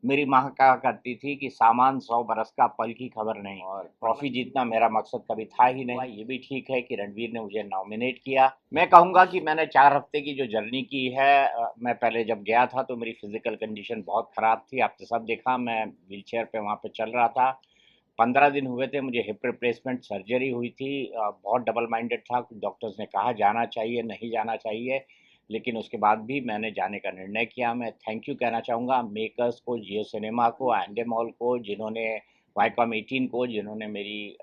मेरी माँ कहा करती थी कि सामान 100 बरस का पल की खबर नहीं, और ट्रॉफी जीतना मेरा मकसद कभी था ही नहीं। ये भी ठीक है कि रणवीर ने मुझे नॉमिनेट किया। मैं कहूँगा कि मैंने 4 हफ्ते की जो जर्नी की है, मैं पहले जब गया था तो मेरी फिजिकल कंडीशन बहुत ख़राब थी। आपने सब देखा, मैं व्हीलचेयर पे वहाँ पे चल रहा था। 15 दिन हुए थे, मुझे हिप रिप्लेसमेंट सर्जरी हुई थी। बहुत डबल माइंडेड था, डॉक्टर्स ने कहा जाना चाहिए, नहीं जाना चाहिए, लेकिन उसके बाद भी मैंने जाने का निर्णय किया। मैं थैंक यू कहना चाहूँगा मेकर्स को, जियो सिनेमा को, एंडेमॉल को, जिन्होंने वाईकॉम 18 को, जिन्होंने मेरी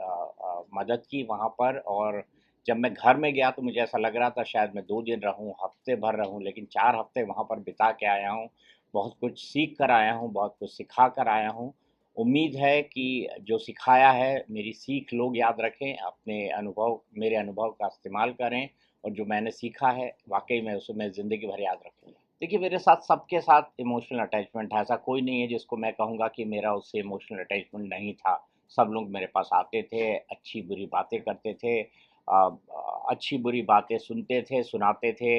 मदद की वहाँ पर। और जब मैं घर में गया तो मुझे ऐसा लग रहा था शायद मैं 2 दिन रहूँ, हफ्ते भर रहूँ, लेकिन 4 हफ्ते वहाँ पर बिता के आया हूँ। बहुत कुछ सीख कर आया हूँ, बहुत कुछ सिखा कर आया हूँ। उम्मीद है कि जो सिखाया है, मेरी सीख लोग याद रखें, अपने अनुभव, मेरे अनुभव का इस्तेमाल करें, और जो मैंने सीखा है वाक़ई में उसे मैं ज़िंदगी भर याद रखूँगा। देखिए, मेरे साथ सबके साथ इमोशनल अटैचमेंट है, ऐसा कोई नहीं है जिसको मैं कहूँगा कि मेरा उससे इमोशनल अटैचमेंट नहीं था। सब लोग मेरे पास आते थे, अच्छी-बुरी बातें करते थे, अच्छी-बुरी बातें सुनते थे, सुनाते थे।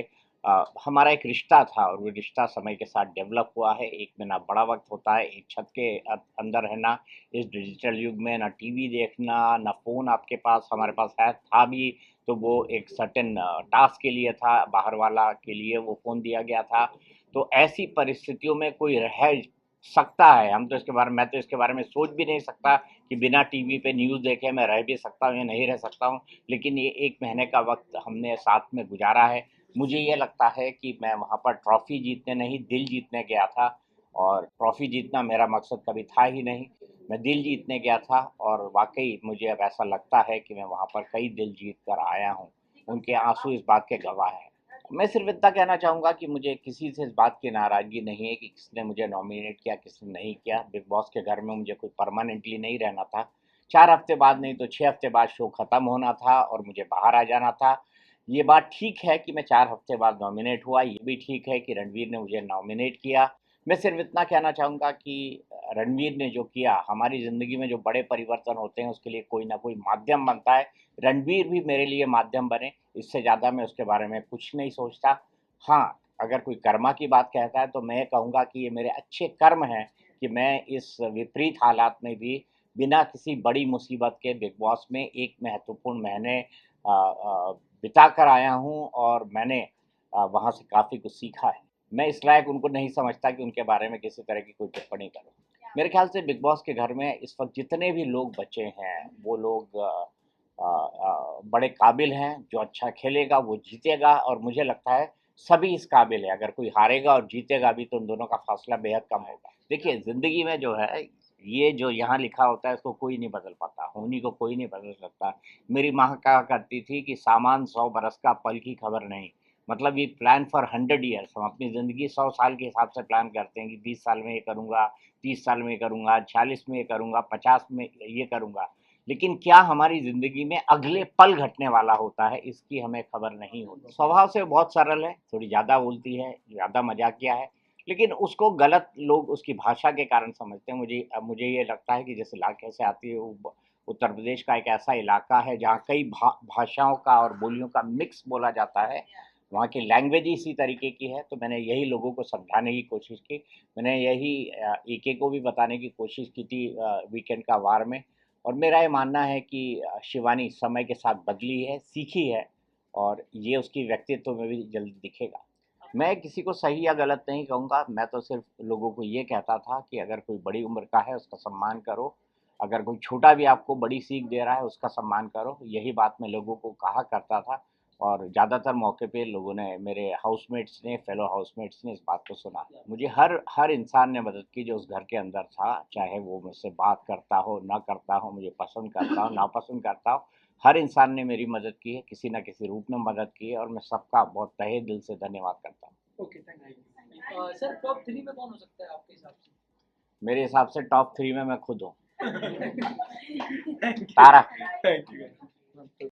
हमारा एक रिश्ता था, और वो रिश्ता समय के साथ डेवलप हुआ है। एक में ना बड़ा वक़्त होता है, एक छत के अंदर रहना, इस डिजिटल युग में ना टीवी देखना, ना फ़ोन आपके पास, हमारे पास है, था भी तो वो एक सर्टेन टास्क के लिए था, बाहर वाला के लिए वो फ़ोन दिया गया था। तो ऐसी परिस्थितियों में कोई रह सकता है, हम तो इसके बारे में मैं तो इसके बारे में सोच भी नहीं सकता कि बिना टीवी पे न्यूज़ देखे मैं रह भी सकता हूँ या नहीं रह सकता हूँ। लेकिन ये 1 महीने का वक़्त हमने साथ में गुज़ारा है। मुझे ये लगता है कि मैं वहाँ पर ट्रॉफ़ी जीतने नहीं, दिल जीतने गया था, और ट्रॉफ़ी जीतना मेरा मकसद कभी था ही नहीं। मैं दिल जीतने गया था, और वाक़ई मुझे अब ऐसा लगता है कि मैं वहाँ पर कई दिल जीत कर आया हूँ। उनके आँसू इस बात के गवाह हैं। मैं सिर्फ़ इतना कहना चाहूँगा कि मुझे किसी से इस बात की नाराज़गी नहीं है कि किसने मुझे नॉमिनेट किया, किसने नहीं किया। बिग बॉस के घर में मुझे कोई परमानेंटली नहीं रहना था। 4 हफ़्ते बाद नहीं तो 6 हफ़्ते बाद शो ख़त्म होना था और मुझे बाहर आ जाना था। ये बात ठीक है कि मैं 4 हफ़्ते बाद नॉमिनेट हुआ, ये भी ठीक है कि रणवीर ने मुझे नॉमिनेट किया। मैं सिर्फ़ इतना कहना चाहूँगा कि रणवीर ने जो किया, हमारी ज़िंदगी में जो बड़े परिवर्तन होते हैं उसके लिए कोई ना कोई माध्यम बनता है। रणवीर भी मेरे लिए माध्यम बने, इससे ज़्यादा मैं उसके बारे में कुछ नहीं सोचता। हाँ, अगर कोई कर्मा की बात कहता है तो मैं कहूँगा कि ये मेरे अच्छे कर्म हैं कि मैं इस विपरीत हालात में भी बिना किसी बड़ी मुसीबत के बिग बॉस में एक महत्वपूर्ण महीने बिता कर आया हूँ, और मैंने वहाँ से काफ़ी कुछ सीखा है। मैं इस लायक उनको नहीं समझता कि उनके बारे में किसी तरह की कोई टिप्पणी करूँ। मेरे ख़्याल से बिग बॉस के घर में इस वक़्त जितने भी लोग बचे हैं, वो लोग बड़े काबिल हैं। जो अच्छा खेलेगा वो जीतेगा, और मुझे लगता है सभी इस काबिल है। अगर कोई हारेगा और जीतेगा भी तो उन दोनों का फ़ासला बेहद कम होगा। देखिए, ज़िंदगी में जो है, ये जो यहाँ लिखा होता है इसको कोई नहीं बदल पाता, होनी को कोई नहीं बदल सकता। मेरी माँ कहा करती थी कि सामान 100 बरस का पल की खबर नहीं। मतलब ये प्लान फॉर 100 ईयर्स, हम अपनी ज़िंदगी 100 साल के हिसाब से प्लान करते हैं कि 20 साल में ये करूँगा, 30 साल में ये करूँगा, 40 में ये करूँगा, 50 में ये करूँगा। लेकिन क्या हमारी ज़िंदगी में अगले पल घटने वाला होता है, इसकी हमें खबर नहीं होती। स्वभाव से बहुत सरल है, थोड़ी ज़्यादा बोलती है, ज़्यादा मज़ाकिया है, लेकिन उसको गलत लोग उसकी भाषा के कारण समझते हैं। मुझे ये लगता है कि जिस इलाके से आती है वो उत्तर प्रदेश का एक ऐसा इलाका है जहाँ कई भाषाओं का और बोलियों का मिक्स बोला जाता है। वहाँ की लैंग्वेज ही इसी तरीके की है, तो मैंने यही लोगों को समझाने की कोशिश की। मैंने यही एके को भी बताने की कोशिश की थी वीकेंड का वार में। और मेरा ये मानना है कि शिवानी समय के साथ बदली है, सीखी है, और ये उसकी व्यक्तित्व में भी जल्द दिखेगा। मैं किसी को सही या गलत नहीं कहूँगा, मैं तो सिर्फ लोगों को ये कहता था कि अगर कोई बड़ी उम्र का है उसका सम्मान करो, अगर कोई छोटा भी आपको बड़ी सीख दे रहा है उसका सम्मान करो। यही बात मैं लोगों को कहा करता था, और ज़्यादातर मौके पे लोगों ने, मेरे हाउसमेट्स ने, फेलो हाउसमेट्स ने इस बात को सुना। मुझे हर हर इंसान ने मदद की जो उस घर के अंदर था, चाहे वो मुझसे बात करता हो, ना करता हो, मुझे पसंद करता हो, नापसंद करता हो। हर इंसान ने मेरी मदद की है, किसी न किसी रूप में मदद की है, और मैं सबका बहुत तहे दिल से धन्यवाद करता हूँ। Okay, thank you. Sir, top 3 में कौन हो सकता है आपके हिसाब से? मेरे हिसाब से टॉप 3 में मैं खुद हूँ। Thank you. Tara. Thank you.